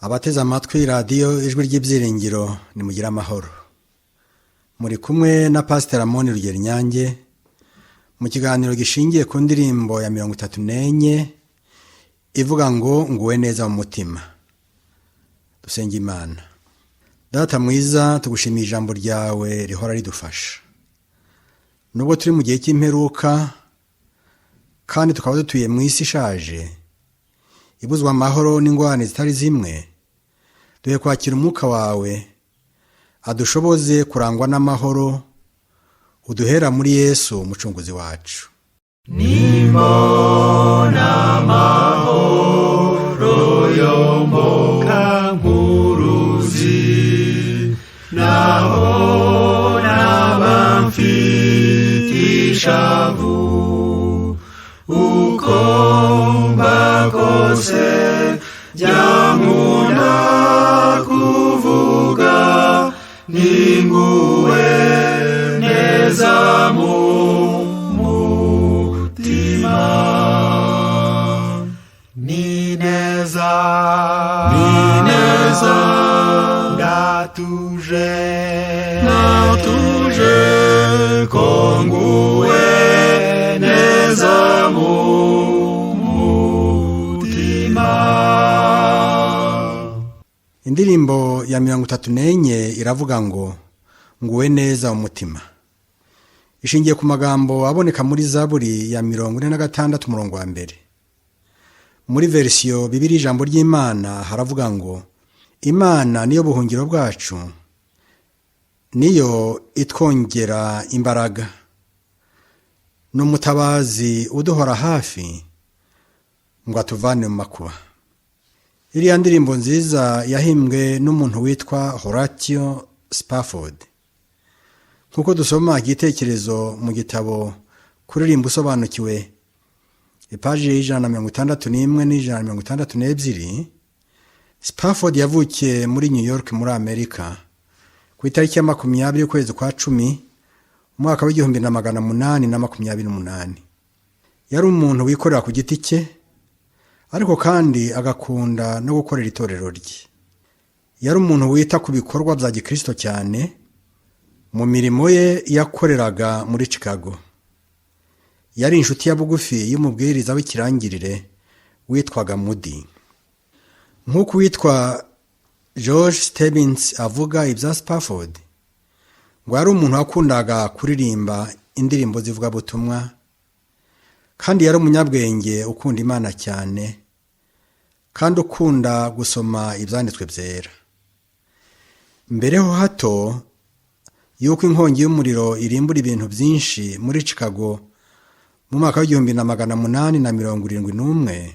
abateze amatwi radiyo ijwi ry'ibyiringiro nimugire amahoro. Muri kumwe na Pastor Amoni Rugelinyange mu kiganiro gishingiye ku ndirimbo ya 34 ivuga ngo nguwe neza mu mutima. Dusenge Imana. Data mwiza, tugushimiye ijambo ryawe rihora ridufasha. Nubwo turi mu gihe cy'imperuka kandi tukaba dutuye mu isi ishaje ibuzwa amahoro n'ingorane zitari zimwe, duhe kwakira umwuka wawe adushoboze kurangwa n'amahoro, uduhera muri Yesu umucunguzi wacu. Nimbona amahoro yomoka nk'uruzi, naho naba mfite ishavu, uko mba kose byankunda kuvuga ninguwe neza mu mutima. Ni neza ndatuje ko nguwe neza mu mutima. Indirimbo ya 34 iravuga ngo nguwe neza umutima. Ishingiye ku magambo aboneka muri Zaburi ya 46 umurongo wa mbere. Muri versiyo Bibiliya ijambo ry'Imana haravuga ngo Imana niyo buhungiro bwacu, niyo itwongera imbaraga, n'umutabazi uduhora hafi ngo atuvane mu makuba. Iriya ndirimbo nziza yahimbwe n'umuntu witwa Horatio Spafford. Kuko dusoma igitekerezo mu gitabo kuririmba usobanukiwe ipaji y'161 n'162, Spafford yavukiye muri New York muri Amerika ku itariki ya 20 y'ukwezi kwa 10 umwaka w'1828. Yari umuntu wikorera ku giti cye, ariko kandi agakunda no gukorera itorero rye. Yari umuntu wita ku bikorwa bya Gikristo cyane. Mu mirimo ye yakoreraga muri Chicago, yari inshuti ya bugufi y'umubwiriza w'ikirangirire witwaga Moody. Nk'uko witwa George Stebbins avuga ibya Spafford, ngo yari umuntu wakundaga kuririmba indirimbo zivuga butumwa, kandi yari umunyabwenge ukunda Imana cyane, kandi ukunda gusoma ibyanditswe byera. Mbereho hato yuko inkongi y'umuriro irimbura ibintu byinshi muri Chicago mu mwaka w'1871,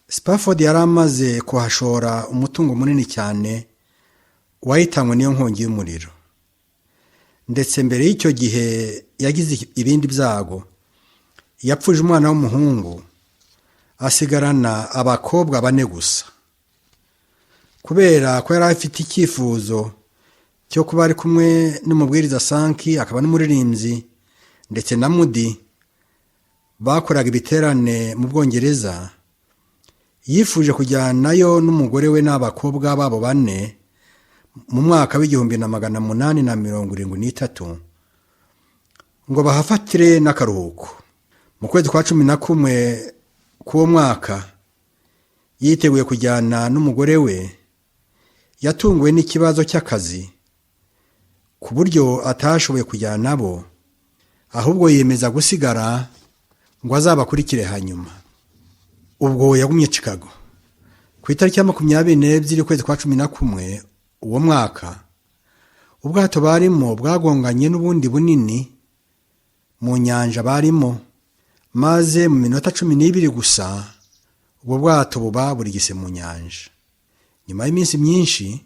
Spafford yari amaze kuhashora umutungo munini cyane wahitanywe n'iyo nkongi y'umuriro. Ndetse mbere y'icyo gihe yagize ibindi byago. Yapfuje umwana w'umuhungu, asigarana abakobwa 4 gusa. Kubera ko yari afite icyifuzo cyo kuba ari kumwe n'umubwiriza Sankey, akaba n'umuririmbyi, ndetse na Moody bakoraga ibiterane mu Bwongereza, yifuje kujyanayo n'umugore we n'abakobwa babo 4 mu mwaka w'1873 ngo bahafatire n'akaruhuko. Mu kwezi kwa 11 k'uwo mwaka yiteguye kujyana n'umugore we, yatunguwe n'ikibazo cy'akazi ku buryo atashoboye kujyana nabo, ahubwo yemeza gusigara ngo azabakurikire hanyuma. Ubwo yagumye Chicago. Ku itariki ya 22 y'ukwezi kwa 11 uwo mwaka, ubwato barimo bwagonganye n'ubundi bunini mu nyanja barimo, maze mu minota 12 gusa ubwo bwato buba burigise mu nyanja. Nyuma y'iminsi myinshi,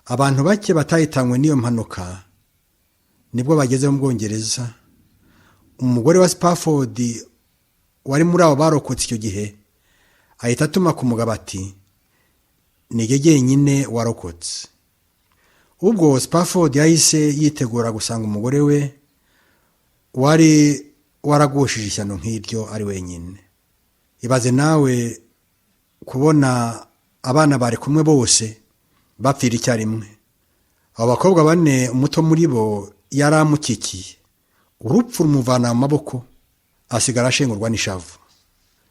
abantu bake batahitanywe n'iyo mpanuka nibwo bageze mu Bwongereza. Umugore wa Spafford wari muri abo barokotse icyo gihe ahita atuma ku mugabo ati, nige jyenyine warokotse. Ubwo Spafford yahise yitegura gusanga umugore we wari waragushije ishyano nk'iryo ari wenyine. Ibaze nawe kubona abana bari kumwe bose bapfira icyarimwe. Abo bakobwa bane umuto muri bo yari amukikiye, urupfu rumuvana mu maboko, asigara ashengurwa n'ishavu.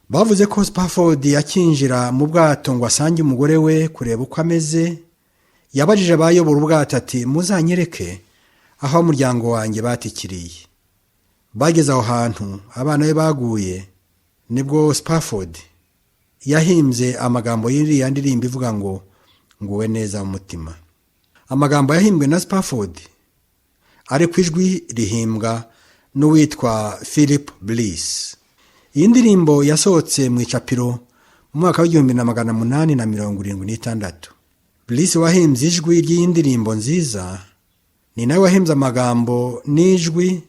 Bavuze ko Spafford akinjira mu bwato ngo asange umugore we kureba uko ameze, yabajije abayobora ubwato ati muzanyereke aho umuryango wanjye batikiriye. Bageze aho hantu abana be baguye, nibwo Spafford yahimbye amagambo y'iriya ndirimbo ivuga ngo nguwe neza mu mutima. Amagambo yahimbwe na Spafford ari ku ijwi rihimbwa n'uwitwa Philip Bliss. Iyi ndirimbo yasohotse mu icapiro mu mwaka w'1876. Bliss wahimbye ijwi ry'iyi ndirimbo nziza ni nawe wahimbye amagambo n'ijwi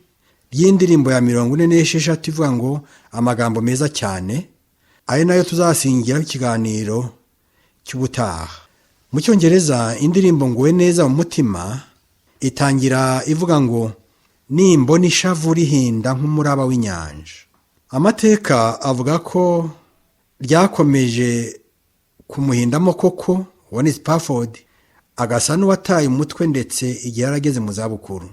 ry'indirimbo ya 46 ivuga ngo amagambo meza cyane, ari nayo tuzasingira ikiganiro cy'ubutaha. Mu Cyongereza indirimbo nguwe neza mu mutima itangira ivuga ngo nimbona ishavu rihinda nk'umuraba w'inyanja. Amateka avuga ko ryakomeje kumuhindamo koko Wani Spafford agasa n'uwataye umutwe ndetse igihe yarageze mu zabukuru.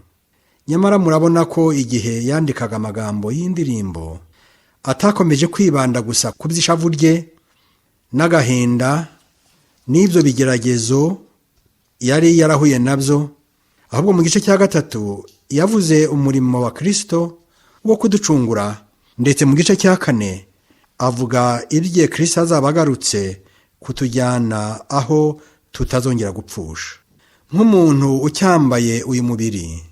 Nyamara murabona ko igihe yandikaga amagambo y'indirimbo atakomeje kwibanda gusa ku by'ishavu rye n'agahinda n'ibyo bigeragezo yari yarahuye nabyo, ahubwo mu gice cya gatatu yavuze umurimo wa Kristo wo kuducungura, ndetse mu gice cya kane avuga iby'igihe Kristo azaba agarutse kutujyana aho tutazongera gupfusha. Nk'umuntu ucyambaye uyu mubiri,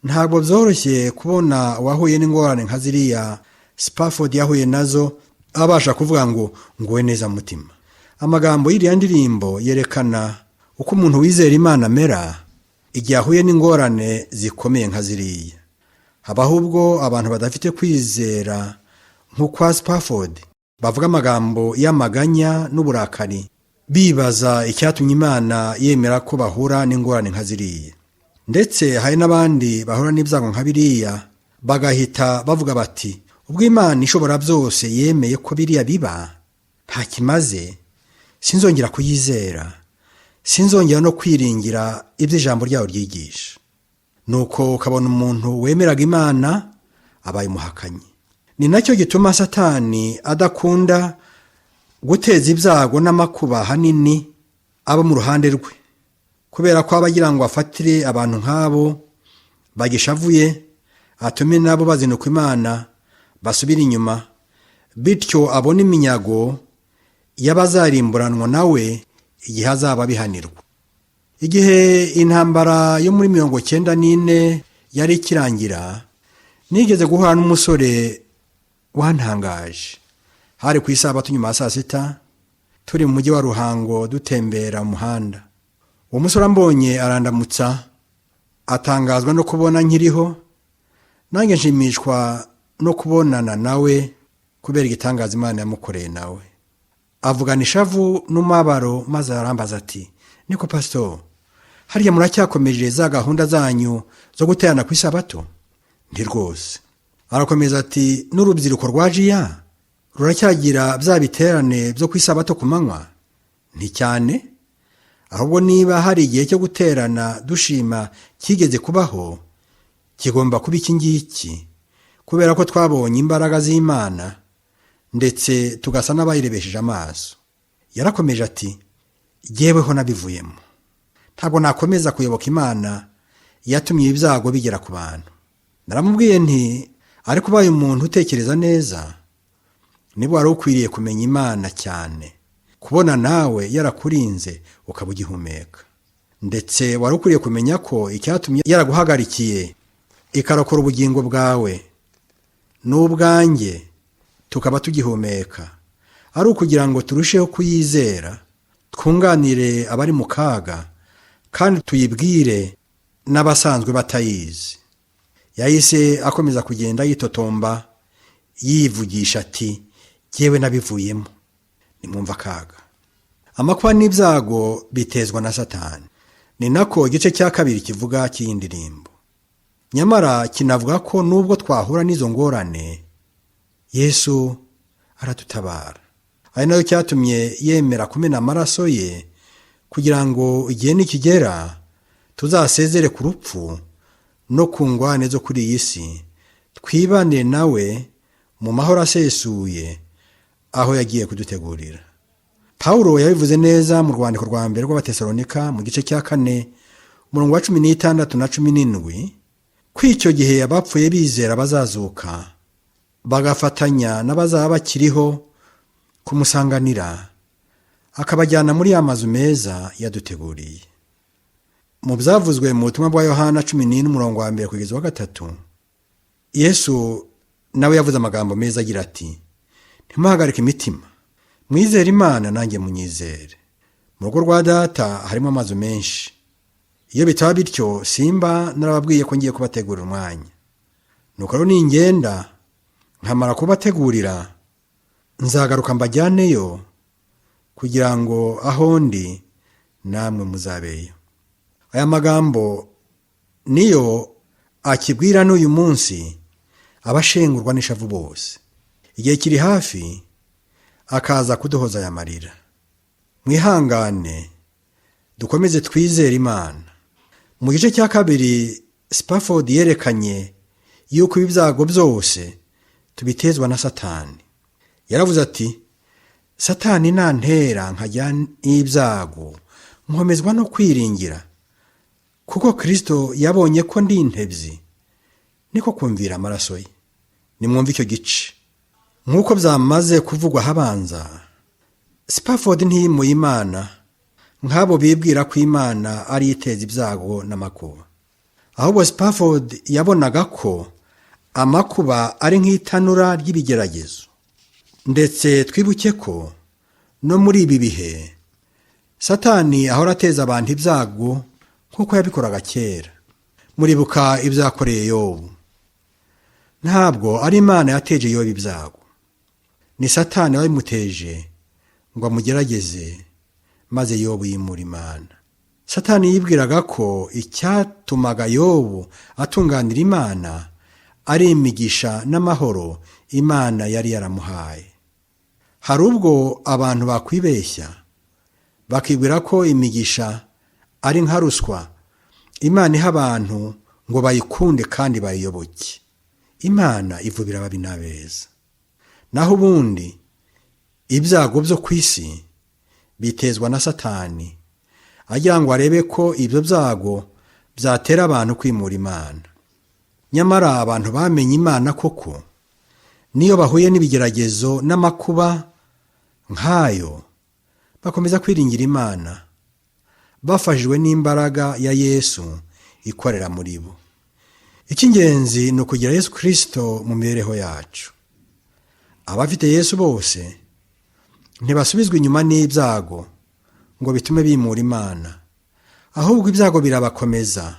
ntabwo byoroshye kubona uwahuye n'ingorane nka ziriya Spafford yahuye nazo abasha kuvuga ngo nguwe neza mu mutima. Amagambo y'iriya ndirimbo yerekana uko umuntu wizera Imana amera igihe ahuye n'ingorane zikomeye nka ziriya. Habaho ubwo abantu badafite kwizera nk'ukwa Spafford bavuga amagambo y'amaganya n'uburakari, bibaza icyatumye Imana yemera ko bahura n'ingorane nka ziriya. Ndetse hari n'abandi bahura n'ibyago nka biriya bagahita bavuga bati ubwo Imana ishobora byose yemeye ko biriya biba, nta kimaze, sinzongera kuyizera, sinzongera no kwiringira ibyo ijambo ryayo ryigisha. Nuko ukabona umuntu wemeraga Imana abaye umuhakanyi. Ni nacyo gituma Satani adakunda guteza ibyago n'amakuba hanini abo mu ruhande rwe, kubera ko abagira ngo afatire abantu nk'abo bagishavuye, atume nabo bazinuka Imana basubira inyuma, bityo abona iminyago y'abazarimburanwa nawe igihe azaba bihanirwa. Igihe intambara yo muri 1994 yari ikirangira, nigeze guhura n'umusore wantangaje. Hari ku isabato nyuma ya saa sita, turi mu mujyi wa Ruhango dutembera umuhanda. Uwo musore ambonye arandamutsa, atangazwa no kubona nkiriho, nange nshimishwa no kubonana nawe kubera igitangaza Imana yamukoreye nawe. Avugana ishavu n'umubabaro maze arambaza ati niko pastor, hariya muracyakomeje za gahunda zanyu zo guterana ku isabato? Ndi rwose. Arakomeza ati n'urubyiruko rwajiya ruracyagira bya biterane byo ku isabato ku manywa? Nti cyane, ahubwo niba hari igihe cyo guterana dushima kigeze kubaho, kigomba kuba iki ngiki, kubera ko twabonye imbaraga z'Imana ndetse tugasa n'abayirebesheje amaso. Yarakomeje ati jyeweho nabivuyemo, ntabwo nakomeza kuyoboka Imana yatumye ibyago bigera ku bantu. Naramubwiye nti ariko ubaye umuntu utekereza neza, niba wari ukwiriye kumenya Imana cyane, kubona nawe yarakurinze ukaba ugihumeka, ndetse wari ukwiriye kumenya ko icyatumye yaraguhagarikiye ikarokora ubugingo bwawe n'ubwanjye tukaba tugihumeka ari ukugira ngo turusheho kuyizera, twunganire abari mu kaga kandi tuyibwire n'abasanzwe batayizi. Yahise akomeza kugenda yitotomba yivugisha ati jyewe nabivuyemo, nimwumva akaga. Amakuba n'ibyago bitezwa na Satani. Ni nako igice cya kabiri kivuga cy'indirimbo. Nyamara kinavuga ko nubwo twahura n'izo ngorane, Yesu aradutabara. ari nayo cyatumye yemera kumena amaraso ye kugira ngo igihe nikigera tuzasezere ku rupfu no ku ngwane zo kuri iyi si, twibanire nawe mu mahoro asesuye aho yagiye kudutegurira. Pawulo yabivuze neza mu rwandiko rwa mbere rw'Abatesalonika mu gice cya 4 umurongo wa 16 na 17 ko icyo gihe abapfuye bizera bazazuka bagafatanya n'abazaba bakiriho kumusanganira, akabajyana muri ya mazu meza yaduteguriye. Mu byavuzwe mu butumwa bwa Yohana 14 umurongo wa 1 kugeza wa 3, Yesu nawe yavuze amagambo meza agira ati, ntimuhagarike imitima, mwizere Imana nanjye munyizere. Mu rugo rwa Data harimo amazu menshi, iyo bitaba bityo simba narababwiye ko ngiye kubategurira umwanya. Nuko rero ningenda nkamara kubategurira, nzagaruka mbajyaneyo kugira ngo aho ndi namwe muzabeyo. Aya magambo niyo akibwira n'uyu munsi abashengurwa n'ishavu bose. Igihe kiri hafi akaza kuduhoza aya marira. Mwihangane dukomeze twizere Imana. Mu gice cya 2 Spafford yerekanye yuko ibyago byose tubitezwa na Satani. Yaravuze ati, Satani nantera nkajya n'ibyago nkomezwa no kwiringira, kuko Kristo yabonye ko ndi intebyi niko kumvira amaraso ye. Nimwumve icyo gice. Nk'uko byamaze kuvugwa habanza, Spafford ntiyimuye Imana nk'abo bibwira ko Imana ari iteza ibyago n'amakuba. Ahubwo Spafford yabonaga ko amakuba ari nk'itanura ry'ibigeragezo. Ndetse twibuke ko no muri ibi bihe Satani ahora ateza abantu ibyago nk'uko yabikoraga kera. Muribuka ibyakoreye Yobu. Ntabwo ari Imana yateje Yobu ibyago, ni Satani wabimuteje ngo amugerageze, maze Yobu yimura Imana. Satani yibwiraga ko icyatumaga Yobu atunganira Imana ari imigisha n'amahoro Imana yari yaramuhaye. Hari ubwo abantu bakwibeshya bakibwira ko imigisha ari nka ruswa Imana iha abantu ngo bayikunde kandi bayiyoboke. Imana ivubira ababi n'abeza. Naho ubundi ibyago byo ku isi bitezwa na Satani agira ngo arebe ko ibyo byago byatera abantu kwimura Imana. Nyamara abantu bamenye Imana koko, niyo bahuye n'ibigeragezo n'amakuba nk'ayo, bakomeza kwiringira Imana bafashijwe n'imbaraga ya Yesu ikorera muri bo. Icy'ingenzi ni ukugira Yesu Kristo mu mibereho yacu. Abafite Yesu bose ntibasubizwa inyuma n'ibyago ngo bitume bimura Imana, ahubwo ibyago birabakomeza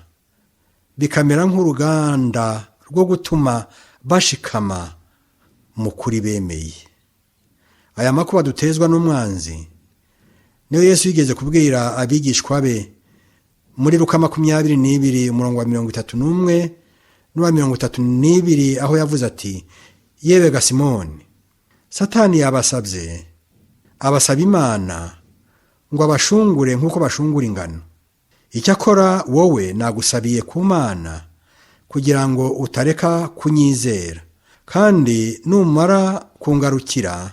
bikamera nk'uruganda rwo gutuma bashikama mu kuri bemeye. Aya makuba dutezwa n'umwanzi niyo Yesu yigeze kubwira abigishwa be muri Luka 22 umurongo wa 31 n'uwa 32, aho yavuze ati, yewe ga Simoni, Satani yabasabye abasaba Imana ngo abashungure nk'uko bashungura ingano. Icyakora wowe nagusabiye ku Mana kugira ngo utareka kunyizera, kandi numara kungarukira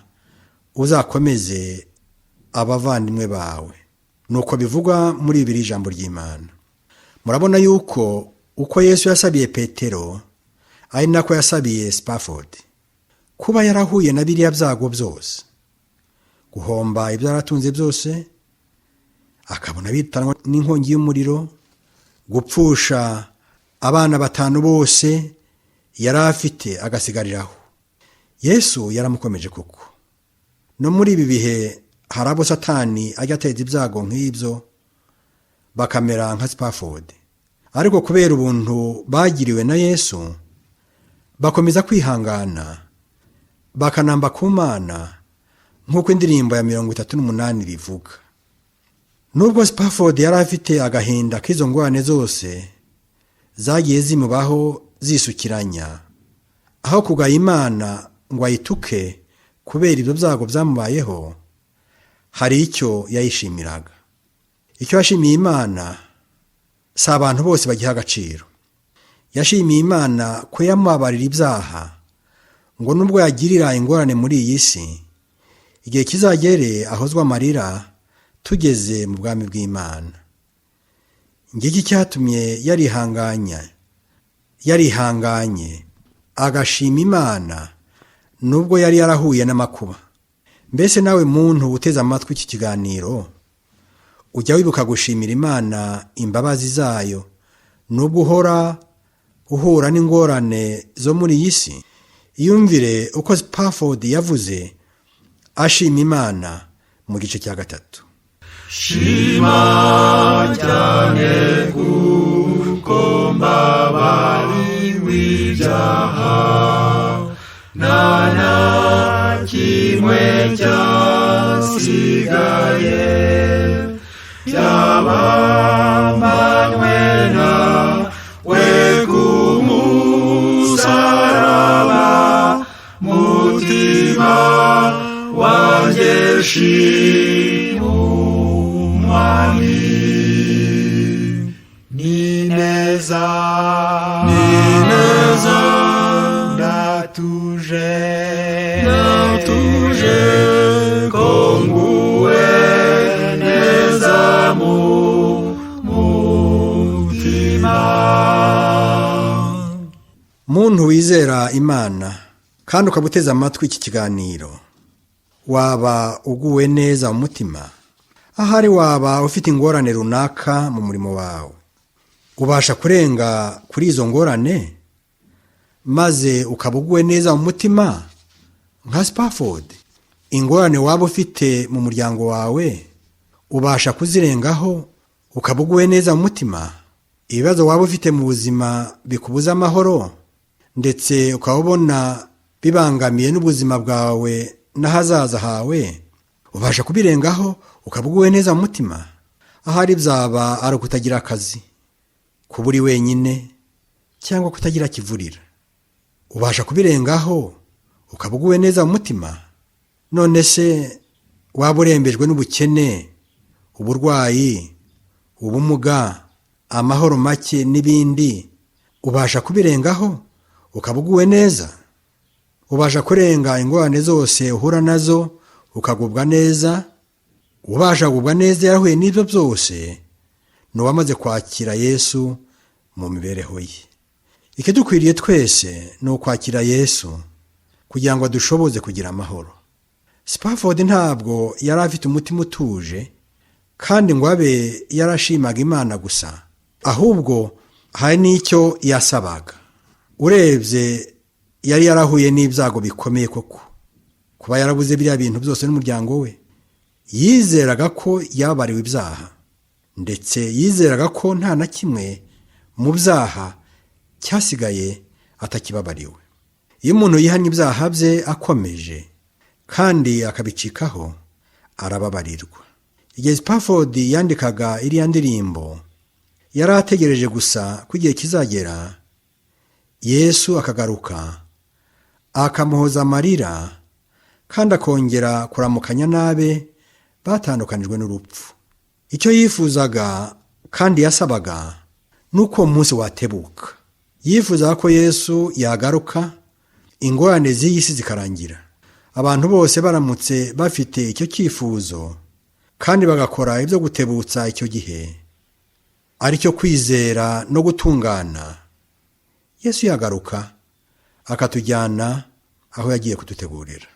uzakomeze abavandimwe bawe. Nuko bivugwa muri Bibiliya ijambo ry'Imana. Murabona yuko uko Yesu yasabiye Petero ari nako yasabiye Spafford. Kuba yarahuye na biriya byago byose, guhomba ibyo yaratunze byose, akabona bitanwa n'inkongi y'umuriro, gupfusha abana 5 bose yari afite agasigariraho, Yesu yaramukomeje koko. No muri ibi bihe hari abo Satani ajya ateza ibyago nk'ibyo bakamera nka Spafford, ariko kubera ubuntu bagiriwe na Yesu bakomeza kwihangana bakanamba ku Mana, nk'uko indirimbo ya 38 bivuga. Nubwo Spafford yari afite agahinda k'izo ngwane zose zagiye zimubaho zisukiranya, aho kugaya Imana ngo ayituke kubera ibyo byago byamubayeho, hari icyo yayishimiraga. Icyo yashimiye Imana si abantu bose bagiha agaciro. Yashimiye Imana ko yamubabarira ibyaha, ngo nubwo yagirira ingorane muri iyi si, igihe kizagere ahozwa amarira tugeze mu bwami bw'Imana. Ngiki cyatumye yarihanganye agashima Imana nubwo yari yarahuye n'amakuba. Mbese nawe muntu uteze amatwi iki kiganiro, ujya wibuka gushimira Imana imbabazi zayo nubwo uhura n'ingorane zo muri iyi si? Iyumvire uko Spafford yavuze ashima Imana mu gice cya 3. Shima cyane kuko mbabariwe ibyaha, nta kimwe cyasigaye, byabambanywe nawe ku musaraba, mutima wanjye shima Umwami. Ni neza ndatuje ko nguwe neza mu mutima. Muntu wizera Imana kandi ukaba uteze amatwi iki kiganiro, waba uguwe neza mu mutima? Ahari waba ufite ingorane runaka mu murimo wawe, ubasha kurenga kuri izo ngorane maze ukaba uguwe neza mu mutima nka Spafford? Ingorane waba ufite mu muryango wawe, ubasha kuzirengaho ukaba uguwe neza mu mutima? Ibibazo waba ufite mu buzima bikubuza amahoro ndetse ukaba ubona bibangamiye n'ubuzima bwawe n'ahazaza hawe, ubasha kubirengaho ukaba uguwe neza mu mutima? Ahari byaba ari ukutagira akazi, kuba uri wenyine, cyangwa kutagira kivurira, ubasha kubirengaho ukaba uguwe neza mu mutima? None se waba urembejwe n'ubukene, uburwayi, ubumuga, amahoro make n'ibindi, ubasha kubirengaho ukaba uguwe neza? Ubasha kurenga ingorane zose uhura nazo ukagubwa neza? Ubasha kugubwa neza yarahuye n'ibyo byose n'uwamaze kwakira Yesu mu mibereho ye. Ikidukwiriye twese ni ukwakira Yesu kugira ngo adushoboze kugira amahoro. Spafford ntabwo yari afite umutima utuje kandi ngo abe yarashimaga Imana gusa, ahubwo hari n'icyo yasabaga. Urebye yari yarahuye n'ibyago bikomeye koko, kuba yarabuze biriya bintu byose n'umuryango we. Yizeraga ko yababariwe ibyaha, ndetse yizeraga ko nta na kimwe mu byaha cyasigaye atakibabariwe. Iyo umuntu yihannye ibyaha bye akomeje kandi akabicikaho, arababarirwa. Igihe Spafford yandikaga iriya ndirimbo, yari ategereje gusa ko igihe kizagera Yesu akagaruka akamuhoza amarira kandi akongera kuramukanya n'abe batandukanijwe n'urupfu. Icyo yifuzaga kandi yasabaga nuko uwo munsi watebuka. Yifuzaga ko Yesu yagaruka, ingorane z'iyi si zikarangira. Abantu bose baramutse bafite icyo cyifuzo kandi bagakora ibyo gutebutsa icyo gihe, ari cyo kwizera no gutungana, Yesu yagaruka akatujyana aho yagiye kudutegurira.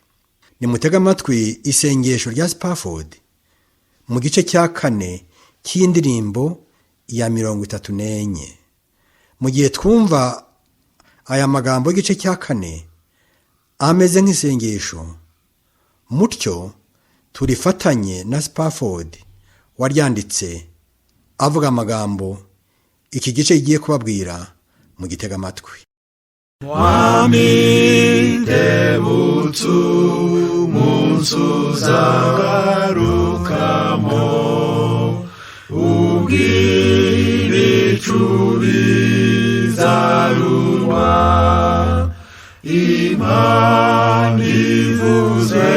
Nimutega amatwi isengesho rya Spafford mu gice cya 4 cy'indirimbo ya 34. Mu gihe twumva aya magambo y'igice cya 4 ameze nk'isengesho, mutyo turifatanye na Spafford waryanditse avuga amagambo iki gice kigiye kubabwira. Mu gitega amatwi. Mwami tebutsu munsu zagarukamo, ubw'ibicu bizarurwa, Imana ivuze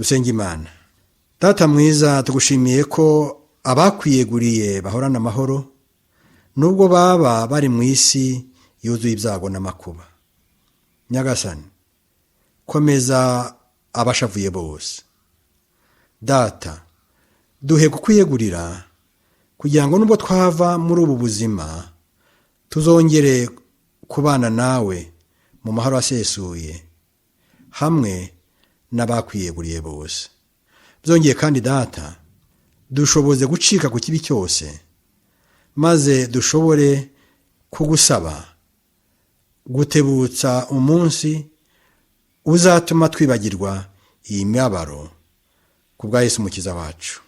Dusenge Imana. Data mwiza, tugushimiye ko abakwiyeguriye bahorana amahoro nubwo baba bari mu isi yuzuye ibyago n'amakuba. Nyagasani, komeza abashavuye bose. Data, duhe kukwiyegurira kugira ngo nubwo twava muri ubu buzima tuzongere kubana nawe mu mahoro asesuye hamwe n'abakwiyeguriye bose. Byongeye kandi Data, dushoboze gucika ku kibi cyose maze dushobore kugusaba gutebutsa umunsi uzatuma twibagirwa iyi mibabaro ku bwa Yesu Umukiza wacu.